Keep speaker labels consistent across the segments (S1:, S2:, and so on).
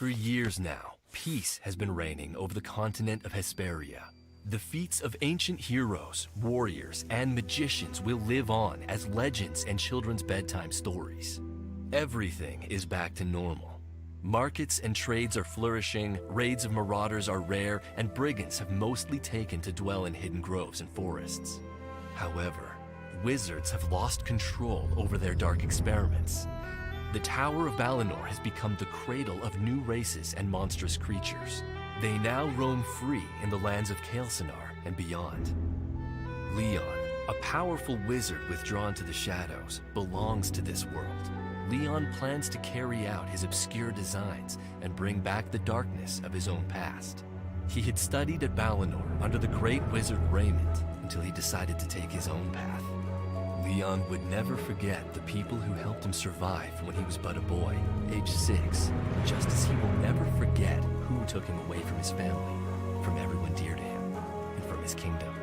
S1: For years now, peace has been reigning over the continent of Hesperia. The feats of ancient heroes, warriors, and magicians will live on as legends and children's bedtime stories. Everything is back to normal. Markets and trades are flourishing, raids of marauders are rare, and brigands have mostly taken to dwell in hidden groves and forests. However, wizards have lost control over their dark experiments. The Tower of Balinor has become the cradle of new races and monstrous creatures. They now roam free in the lands of Kael'Senar and beyond. Leon, a powerful wizard withdrawn to the shadows, belongs to this world. Leon plans to carry out his obscure designs and bring back the darkness of his own past. He had studied at Balinor under the great wizard Raymond until he decided to take his own path. Leon would never forget the people who helped him survive when he was but a boy, age 6, just as he will never forget who took him away from his family, from everyone dear to him, and from his kingdom.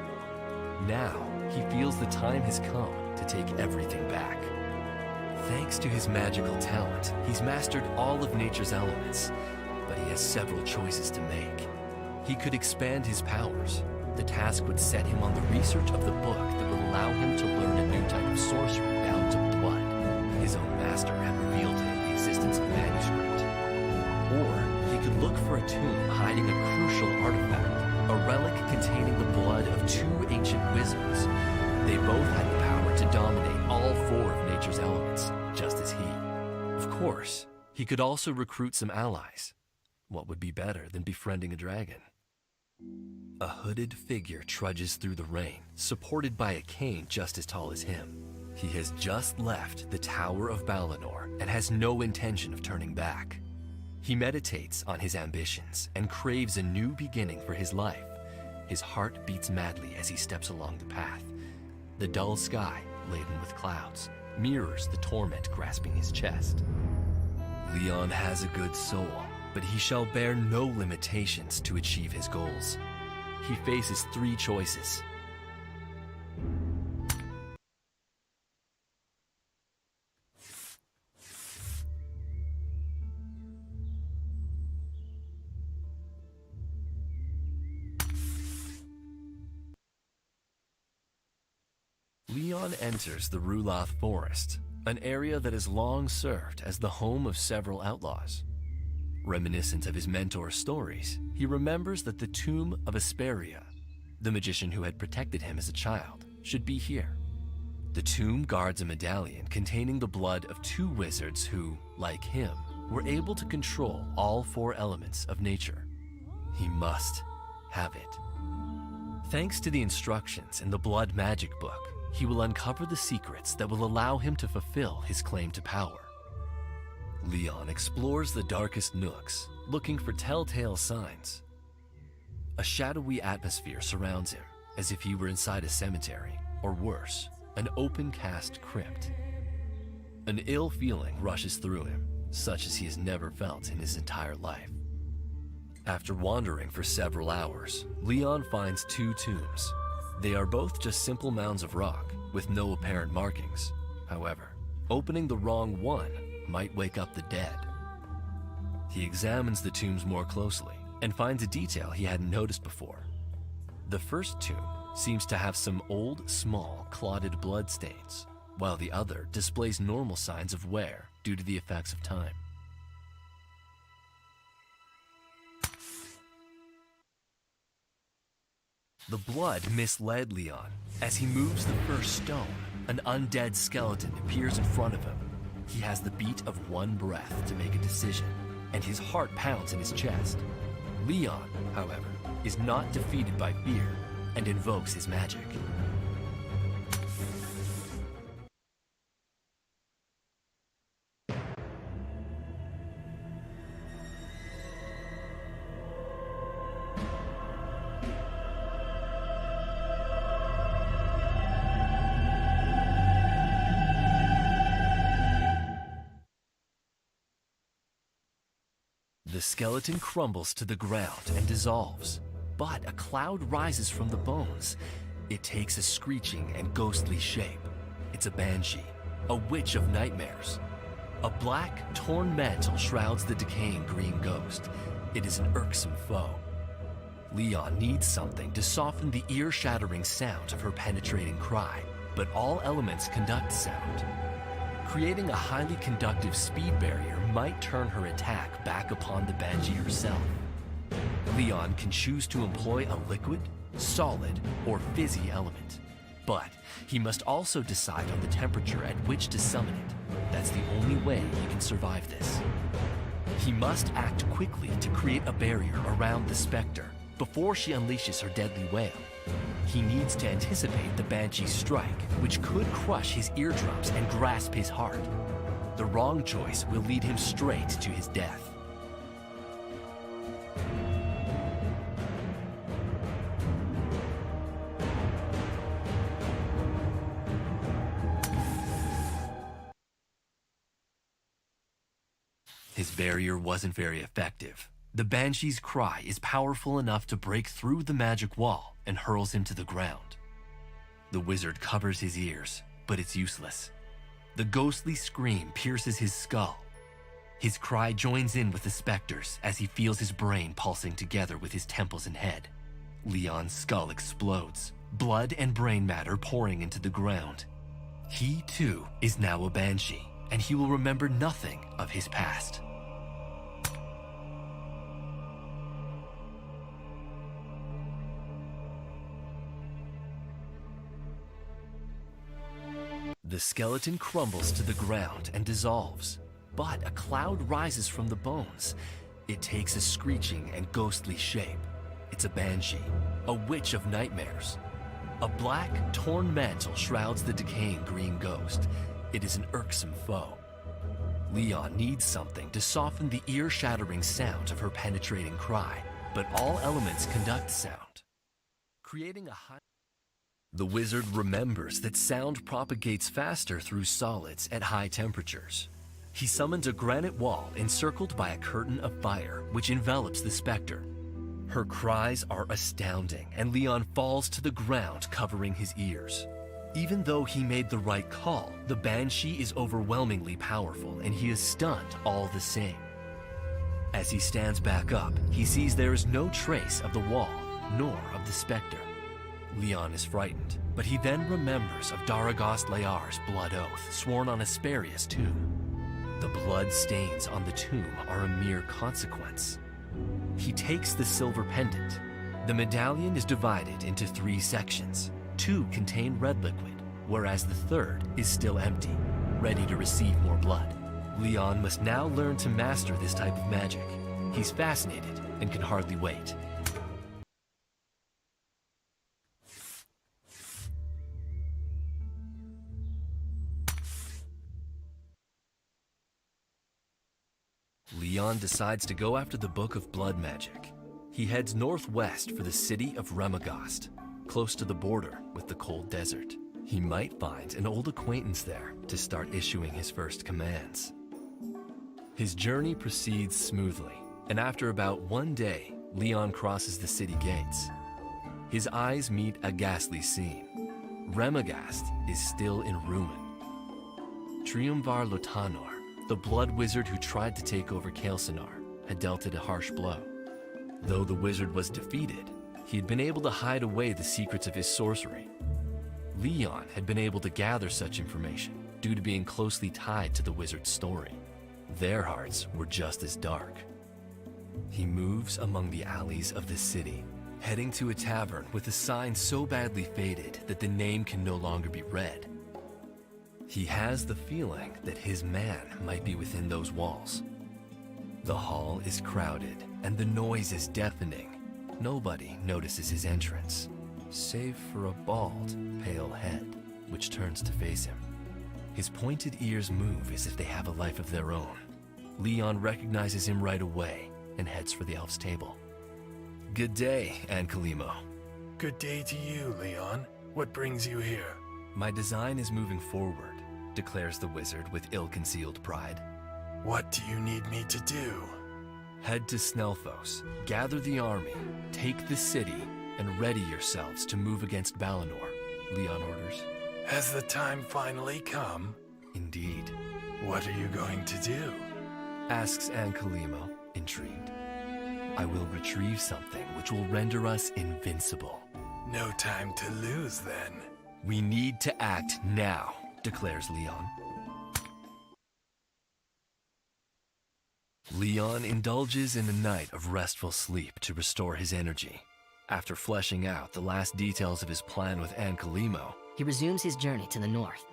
S1: Now, he feels the time has come to take everything back. Thanks to his magical talent, he's mastered all of nature's elements, but he has several choices to make. He could expand his powers. The task would set him on the research of the book that would allow him to learn a new type of sorcery bound to blood. His own master had revealed to him the existence of a manuscript. Or he could look for a tomb hiding a crucial artifact, a relic containing the blood of 2 ancient wizards. They both had the power to dominate all 4 of nature's elements, just as he. Of course, he could also recruit some allies. What would be better than befriending a dragon? A hooded figure trudges through the rain, supported by a cane just as tall as him. He has just left the Tower of Balinor and has no intention of turning back. He meditates on his ambitions and craves a new beginning for his life. His heart beats madly as he steps along the path. The dull sky, laden with clouds, mirrors the torment grasping his chest. Leon has a good soul, but he shall bear no limitations to achieve his goals. He faces 3 choices. Leon enters the Rulath Forest, an area that has long served as the home of several outlaws. Reminiscent of his mentor's stories, he remembers that the tomb of Hesperia, the magician who had protected him as a child, should be here. The tomb guards a medallion containing the blood of 2 wizards who, like him, were able to control all 4 elements of nature. He must have it. Thanks to the instructions in the Blood Magic book, he will uncover the secrets that will allow him to fulfill his claim to power. Leon explores the darkest nooks, looking for telltale signs. A shadowy atmosphere surrounds him, as if he were inside a cemetery, or worse, an open-cast crypt. An ill feeling rushes through him, such as he has never felt in his entire life. After wandering for several hours, Leon finds 2 tombs. They are both just simple mounds of rock, with no apparent markings. However, opening the wrong one might wake up the dead. He examines the tombs more closely and finds a detail he hadn't noticed before. The first tomb seems to have some old, small, clotted blood stains, while the other displays normal signs of wear due to the effects of time. The blood misled Leon. As he moves the first stone, an undead skeleton appears in front of him. He has the beat of one breath to make a decision, and his heart pounds in his chest. Leon, however, is not defeated by fear and invokes his magic. The skeleton crumbles to the ground and dissolves, but a cloud rises from the bones. It takes a screeching and ghostly shape. It's a banshee, a witch of nightmares. A black, torn mantle shrouds the decaying green ghost. It is an irksome foe. Leon needs something to soften the ear-shattering sound of her penetrating cry, but all elements conduct sound. Creating a highly conductive speed barrier might turn her attack back upon the Banshee herself. Leon can choose to employ a liquid, solid, or fizzy element. But he must also decide on the temperature at which to summon it. That's the only way he can survive this. He must act quickly to create a barrier around the Spectre before she unleashes her deadly wail. He needs to anticipate the Banshee's strike, which could crush his eardrums and grasp his heart. The wrong choice will lead him straight to his death. His barrier wasn't very effective. The Banshee's cry is powerful enough to break through the magic wall and hurls him to the ground. The wizard covers his ears, but it's useless. The ghostly scream pierces his skull. His cry joins in with the Spectre's as he feels his brain pulsing together with his temples and head. Leon's skull explodes, blood and brain matter pouring into the ground. He, too, is now a Banshee, and he will remember nothing of his past. The skeleton crumbles to the ground and dissolves, but a cloud rises from the bones. It takes a screeching and ghostly shape. It's a Banshee, a witch of nightmares. A black, torn mantle shrouds the decaying green ghost. It is an irksome foe. Leon needs something to soften the ear-shattering sound of her penetrating cry, but all elements conduct sound, creating a high... The wizard remembers that sound propagates faster through solids at high temperatures. He summons a granite wall encircled by a curtain of fire, which envelops the Spectre. Her cries are astounding, and Leon falls to the ground, covering his ears. Even though he made the right call, the Banshee is overwhelmingly powerful, and he is stunned all the same. As he stands back up, he sees there is no trace of the wall, nor of the Spectre. Leon is frightened, but he then remembers of Daragos Layar's blood oath sworn on Hesperia's tomb. The blood stains on the tomb are a mere consequence. He takes the silver pendant. The medallion is divided into 3 sections. 2 contain red liquid, whereas the 3rd is still empty, ready to receive more blood. Leon must now learn to master this type of magic. He's fascinated and can hardly wait. Leon decides to go after the Book of Blood Magic. He heads northwest for the city of Remagast, close to the border with the cold desert. He might find an old acquaintance there to start issuing his first commands. His journey proceeds smoothly, and after about 1 day, Leon crosses the city gates. His eyes meet a ghastly scene. Remagast is still in ruin. Triumvar Lotanor, the blood wizard who tried to take over Kael'Sanar, had dealt it a harsh blow. Though the wizard was defeated, he had been able to hide away the secrets of his sorcery. Leon had been able to gather such information due to being closely tied to the wizard's story. Their hearts were just as dark. He moves among the alleys of the city, heading to a tavern with a sign so badly faded that the name can no longer be read. He has the feeling that his man might be within those walls. The hall is crowded, and the noise is deafening. Nobody notices his entrance, save for a bald, pale head, which turns to face him. His pointed ears move as if they have a life of their own. Leon recognizes him right away and heads for the elf's table. Good day, Ankalimo.
S2: Good day to you, Leon. What brings you here?
S1: My design is moving forward, declares the wizard with ill-concealed pride.
S2: What do you need me to do?
S1: Head to Snelfos, gather the army, take the city, and ready yourselves to move against Balinor, Leon orders.
S2: Has the time finally come?
S1: Indeed.
S2: What are you going to do?
S1: Asks Ankalimo, intrigued. I will retrieve something which will render us invincible.
S2: No time to lose, then.
S1: We need to act now, declares Leon. Leon indulges in a night of restful sleep to restore his energy. After fleshing out the last details of his plan with Ankalimo,
S3: he resumes his journey to the north.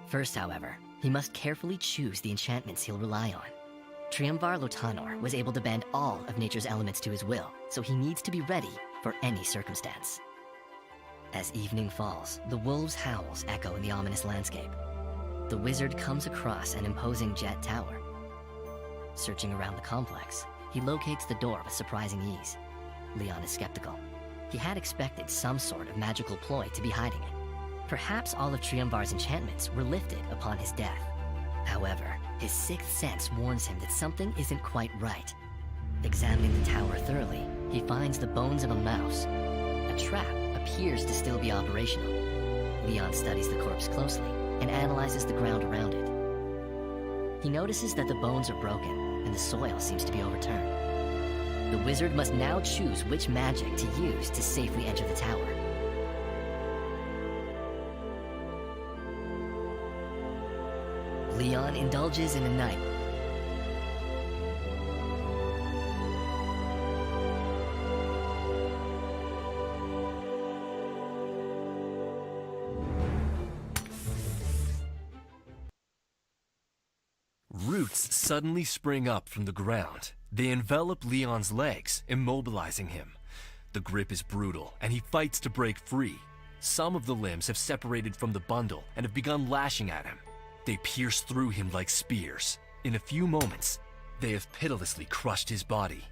S3: First, however, he must carefully choose the enchantments he'll rely on. Triumvar Lotanor was able to bend all of nature's elements to his will, so he needs to be ready for any circumstance. As evening falls, the wolves' howls echo in the ominous landscape. The wizard comes across an imposing jet tower. Searching around the complex, he locates the door with surprising ease. Leon is skeptical. He had expected some sort of magical ploy to be hiding it. Perhaps all of Triumvar's enchantments were lifted upon his death. However, his sixth sense warns him that something isn't quite right. Examining the tower thoroughly, he finds the bones of a mouse. A trap appears to still be operational. Leon studies the corpse closely and analyzes the ground around it. He notices that the bones are broken and the soil seems to be overturned. The wizard must now choose which magic to use to safely enter the tower. Leon indulges in a night.
S1: Roots suddenly spring up from the ground. They envelop Leon's legs, immobilizing him. The grip is brutal, and he fights to break free. Some of the limbs have separated from the bundle and have begun lashing at him. They pierce through him like spears. In a few moments, they have pitilessly crushed his body.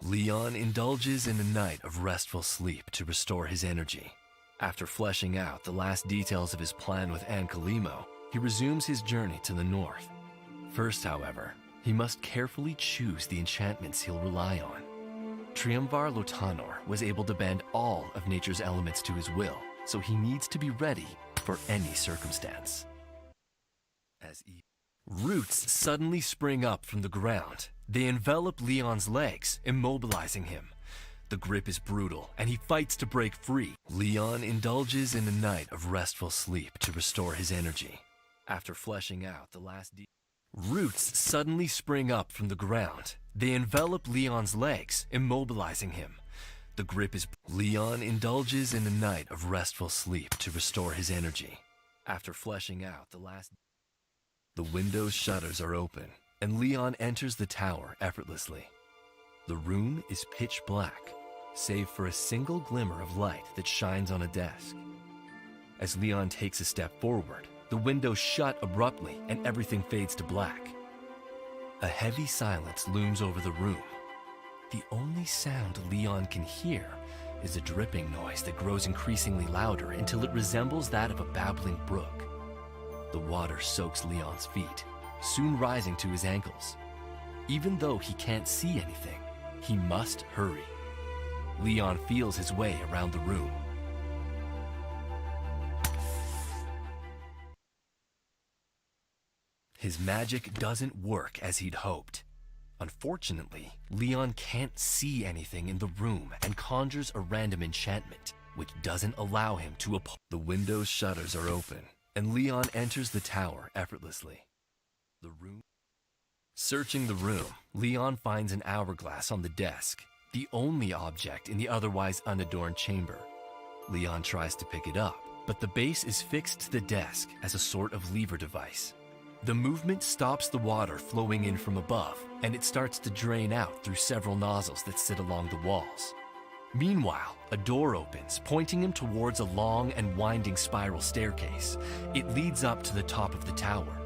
S1: Leon indulges in a night of restful sleep to restore his energy. After fleshing out the last details of his plan with Ankalimo, he resumes his journey to the north. First, however, he must carefully choose the enchantments he'll rely on. Triumvar Lotanor was able to bend all of nature's elements to his will, so he needs to be ready for any circumstance. Roots suddenly spring up from the ground. They envelop Leon's legs, immobilizing him. The grip is brutal, and he fights to break free. Leon indulges in a night of restful sleep to restore his energy. After fleshing out the last Roots suddenly spring up from the ground. They envelop Leon's legs, immobilizing him. The grip is... Leon indulges in a night of restful sleep to restore his energy. After fleshing out the last... The window's shutters are open, and Leon enters the tower effortlessly. The room is pitch black, save for a single glimmer of light that shines on a desk. As Leon takes a step forward, the windows shut abruptly and everything fades to black. A heavy silence looms over the room. The only sound Leon can hear is a dripping noise that grows increasingly louder until it resembles that of a babbling brook. The water soaks Leon's feet, soon rising to his ankles. Even though he can't see anything, he must hurry. Leon feels his way around the room. His magic doesn't work as he'd hoped. Unfortunately, Leon can't see anything in the room and conjures a random enchantment, which doesn't allow him to The window's shutters are open, and Leon enters the tower effortlessly. Searching the room, Leon finds an hourglass on the desk, the only object in the otherwise unadorned chamber. Leon tries to pick it up, but the base is fixed to the desk as a sort of lever device. The movement stops the water flowing in from above, and it starts to drain out through several nozzles that sit along the walls. Meanwhile, a door opens, pointing him towards a long and winding spiral staircase. It leads up to the top of the tower.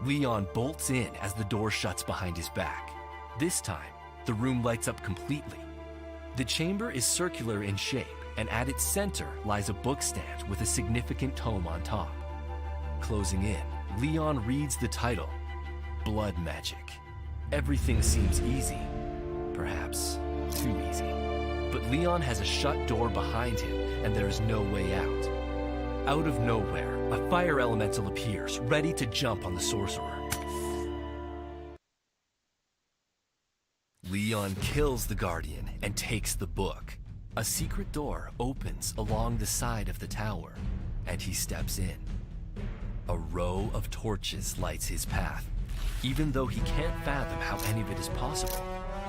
S1: Leon bolts in as the door shuts behind his back. This time, the room lights up completely. The chamber is circular in shape, and at its center lies a bookstand with a significant tome on top. Closing in, Leon reads the title, Blood Magic. Everything seems easy, perhaps too easy. But Leon has a shut door behind him, and there is no way out. Out of nowhere, a fire elemental appears, ready to jump on the sorcerer. Leon kills the Guardian and takes the book. A secret door opens along the side of the tower, and he steps in. A row of torches lights his path. Even though he can't fathom how any of it is possible,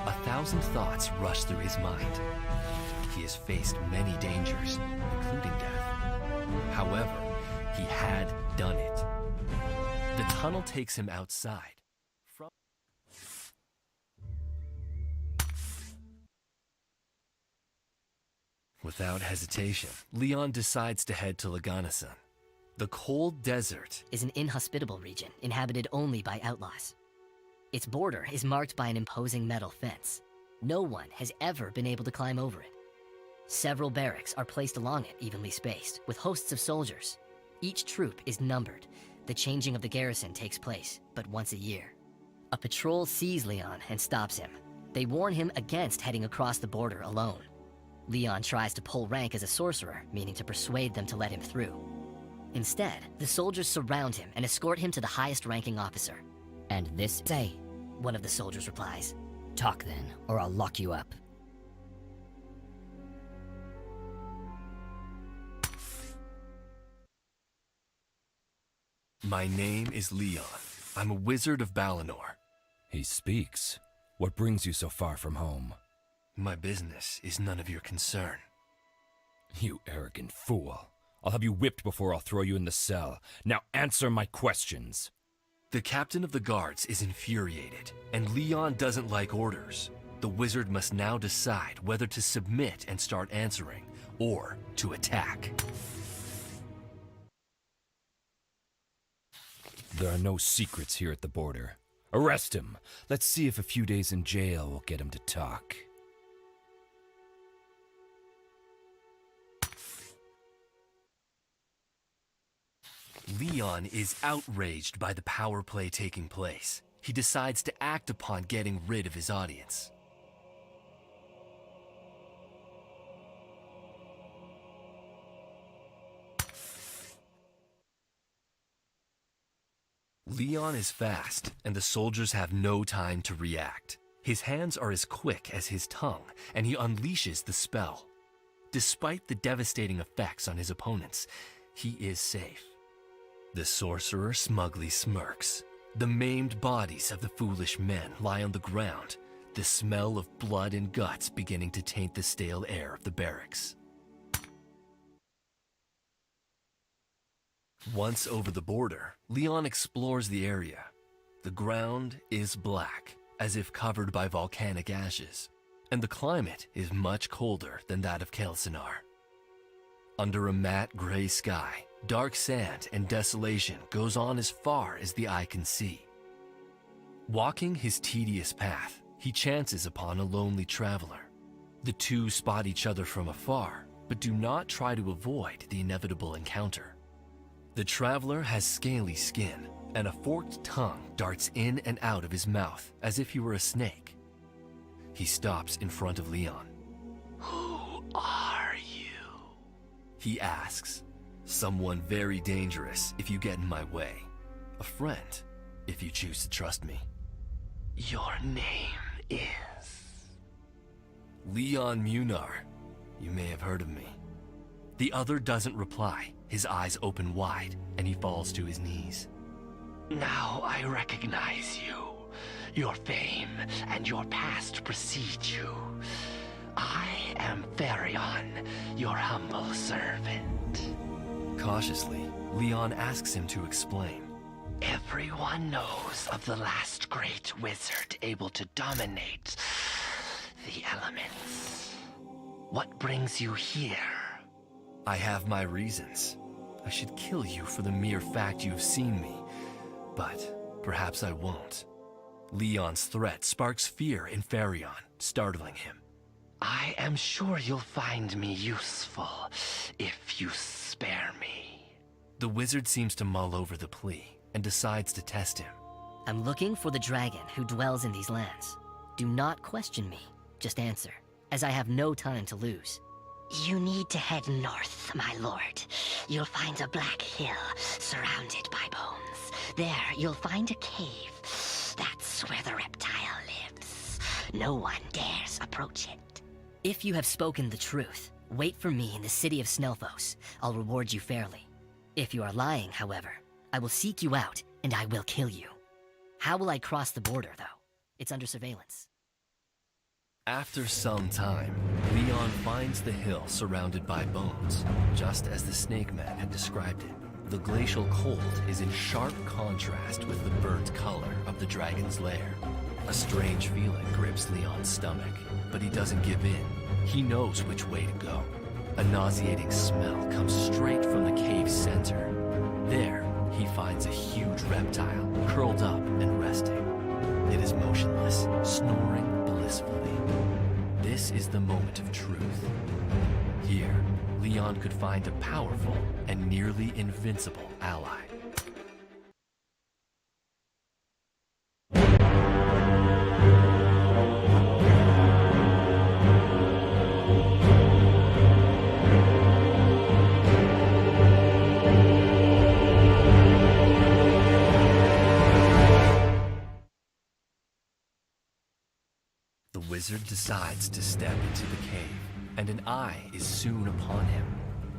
S1: 1,000 thoughts rush through his mind. He has faced many dangers, including death. However, he had done it. The tunnel takes him outside. Without hesitation, Leon decides to head to Laganasan. The cold desert
S3: is an inhospitable region inhabited only by outlaws. Its border is marked by an imposing metal fence. No one has ever been able to climb over it. Several barracks are placed along it, evenly spaced, with hosts of soldiers. Each troop is numbered. The changing of the garrison takes place but once a year. A patrol sees Leon and stops him. They warn him against heading across the border alone. Leon tries to pull rank as a sorcerer, meaning to persuade them to let him through. Instead, the soldiers surround him and escort him to the highest-ranking officer. "And this say," one of the soldiers replies. "Talk then, or I'll lock you up."
S1: My name is Leon. I'm a wizard of Balinor.
S4: He speaks. What brings you so far from home?
S1: My business is none of your concern.
S4: You arrogant fool. I'll have you whipped before I'll throw you in the cell. Now answer my questions.
S1: The captain of the guards is infuriated, and Leon doesn't like orders. The wizard must now decide whether to submit and start answering, or to attack.
S4: There are no secrets here at the border. Arrest him. Let's see if a few days in jail will get him to talk.
S1: Leon is outraged by the power play taking place. He decides to act upon getting rid of his audience. Leon is fast, and the soldiers have no time to react. His hands are as quick as his tongue, and he unleashes the spell. Despite the devastating effects on his opponents, he is safe. The sorcerer smugly smirks. The maimed bodies of the foolish men lie on the ground, the smell of blood and guts beginning to taint the stale air of the barracks. Once over the border, Leon explores the area. The ground is black, as if covered by volcanic ashes, and the climate is much colder than that of Kelsinar. Under a matte gray sky, dark sand and desolation goes on as far as the eye can see. Walking his tedious path, he chances upon a lonely traveler. The two spot each other from afar, but do not try to avoid the inevitable encounter. The traveler has scaly skin, and a forked tongue darts in and out of his mouth as if he were a snake. He stops in front of Leon.
S2: Who are you?
S1: He asks. Someone very dangerous if you get in my way. A friend, if you choose to trust me.
S2: Your name is...
S1: Leon Munar. You may have heard of me. The other doesn't reply. His eyes open wide, and he falls to his knees.
S2: Now I recognize you. Your fame and your past precede you. I am Therion, your humble servant.
S1: Cautiously, Leon asks him to explain.
S2: Everyone knows of the last great wizard able to dominate the elements. What brings you here?
S1: I have my reasons. I should kill you for the mere fact you have seen me, but perhaps I won't. Leon's threat sparks fear in Therion, startling him.
S2: I am sure you'll find me useful if you spare me.
S1: The wizard seems to mull over the plea and decides to test him.
S3: I'm looking for the dragon who dwells in these lands. Do not question me, just answer, as I have no time to lose. You need to head north, my lord. You'll find a black hill surrounded by bones. There, you'll find a cave. That's where the reptile lives. No one dares approach it. If you have spoken the truth, wait for me in the city of Snelfos. I'll reward you fairly. If you are lying, however, I will seek you out, and I will kill you. How will I cross the border, though? It's under surveillance.
S1: After some time, Leon finds the hill surrounded by bones, just as the Snake Man had described it. The glacial cold is in sharp contrast with the burnt color of the dragon's lair. A strange feeling grips Leon's stomach, but he doesn't give in. He knows which way to go. A nauseating smell comes straight from the cave's center. There, he finds a huge reptile, curled up and resting. It is motionless, snoring blissfully. This is the moment of truth. Here, Leon could find a powerful and nearly invincible ally. The wizard decides to step into the cave, and an eye is soon upon him.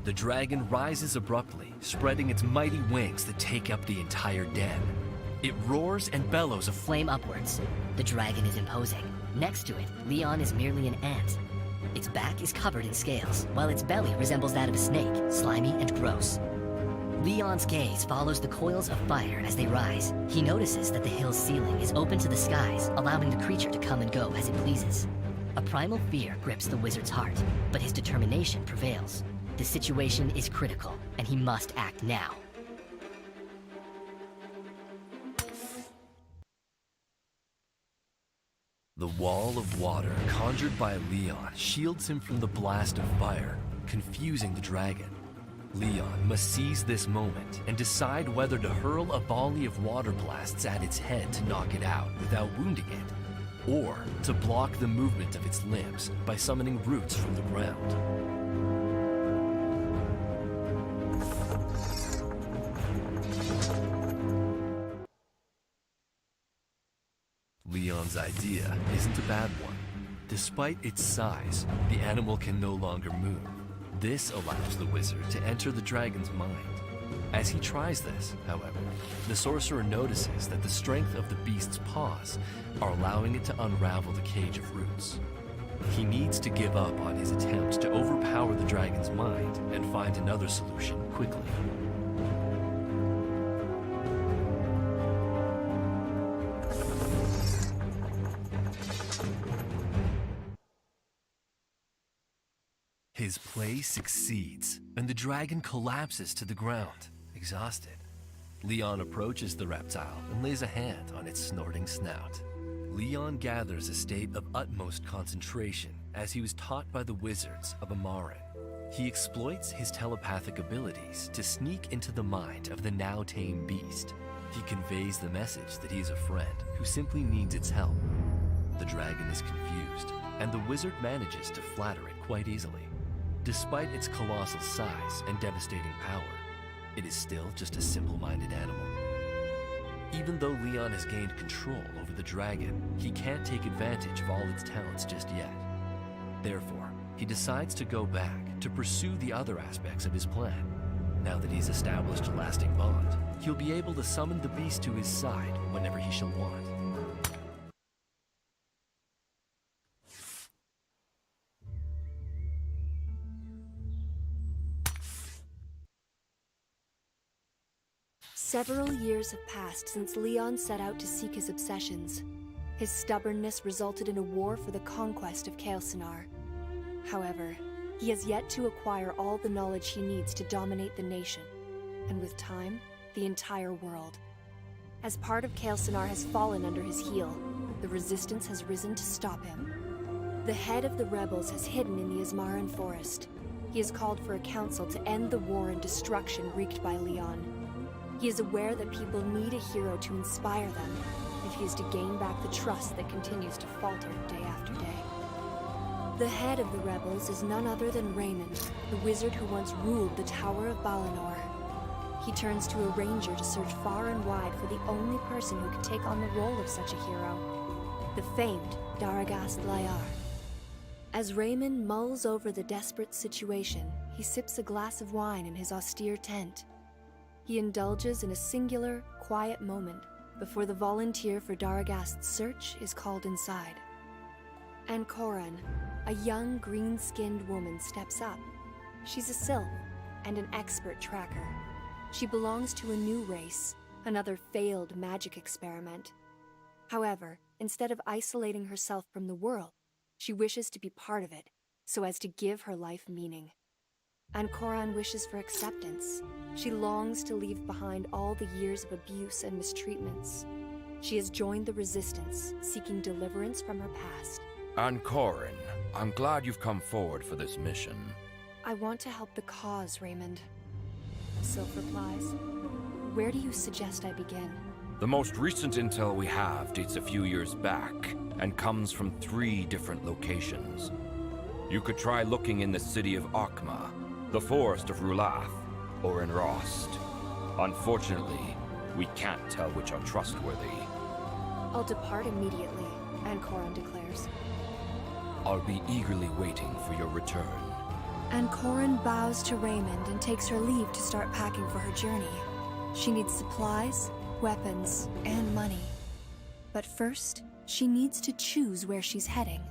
S1: The dragon rises abruptly, spreading its mighty wings that take up the entire den. It roars and bellows a
S3: Flame upwards. The dragon is imposing. Next to it, Leon is merely an ant. Its back is covered in scales, while its belly resembles that of a snake, slimy and gross. Leon's gaze follows the coils of fire as they rise. He notices that the hill's ceiling is open to the skies, allowing the creature to come and go as it pleases. A primal fear grips the wizard's heart, but his determination prevails. The situation is critical, and he must act now.
S1: The wall of water conjured by Leon shields him from the blast of fire, confusing the dragon. Leon must seize this moment and decide whether to hurl a volley of water blasts at its head to knock it out without wounding it, or to block the movement of its limbs by summoning roots from the ground. Leon's idea isn't a bad one. Despite its size, the animal can no longer move. This allows the wizard to enter the dragon's mind. As he tries this, however, the sorcerer notices that the strength of the beast's paws are allowing it to unravel the cage of roots. He needs to give up on his attempt to overpower the dragon's mind and find another solution quickly. His play succeeds, and the dragon collapses to the ground, exhausted. Leon approaches the reptile and lays a hand on its snorting snout. Leon gathers a state of utmost concentration as he was taught by the wizards of Amarin. He exploits his telepathic abilities to sneak into the mind of the now tame beast. He conveys the message that he is a friend who simply needs its help. The dragon is confused, and the wizard manages to flatter it quite easily. Despite its colossal size and devastating power, it is still just a simple-minded animal. Even though Leon has gained control over the dragon, he can't take advantage of all its talents just yet. Therefore, he decides to go back to pursue the other aspects of his plan. Now that he's established a lasting bond, he'll be able to summon the beast to his side whenever he shall want.
S5: Several years have passed since Leon set out to seek his obsessions. His stubbornness resulted in a war for the conquest of Kael'Sinar. However, he has yet to acquire all the knowledge he needs to dominate the nation, and with time, the entire world. As part of Kael'Sinar has fallen under his heel, the resistance has risen to stop him. The head of the rebels has hidden in the Ismaran forest. He has called for a council to end the war and destruction wreaked by Leon. He is aware that people need a hero to inspire them if he is to gain back the trust that continues to falter day after day. The head of the rebels is none other than Raymond, the wizard who once ruled the Tower of Balinor. He turns to a ranger to search far and wide for the only person who could take on the role of such a hero, the famed Daragast Layar. As Raymond mulls over the desperate situation, he sips a glass of wine in his austere tent. He indulges in a singular, quiet moment before the volunteer for Daragast's search is called inside. And Corin, a young, green-skinned woman, steps up. She's a sylph and an expert tracker. She belongs to a new race, another failed magic experiment. However, instead of isolating herself from the world, she wishes to be part of it, so as to give her life meaning. And Corin wishes for acceptance. She longs to leave behind all the years of abuse and mistreatments. She has joined the resistance, seeking deliverance from her past.
S4: And Corin, I'm glad you've come forward for this mission.
S5: I want to help the cause, Raymond. Sylph replies. Where do you suggest I begin?
S4: The most recent intel we have dates a few years back and comes from 3 different locations. You could try looking in the city of Akma, the forest of Rulath, or in Rost. Unfortunately, we can't tell which are trustworthy.
S5: I'll depart immediately, and Corin declares.
S4: I'll be eagerly waiting for your return.
S5: And Corin bows to Raymond and takes her leave to start packing for her journey. She needs supplies, weapons, and money. But first, she needs to choose where she's heading.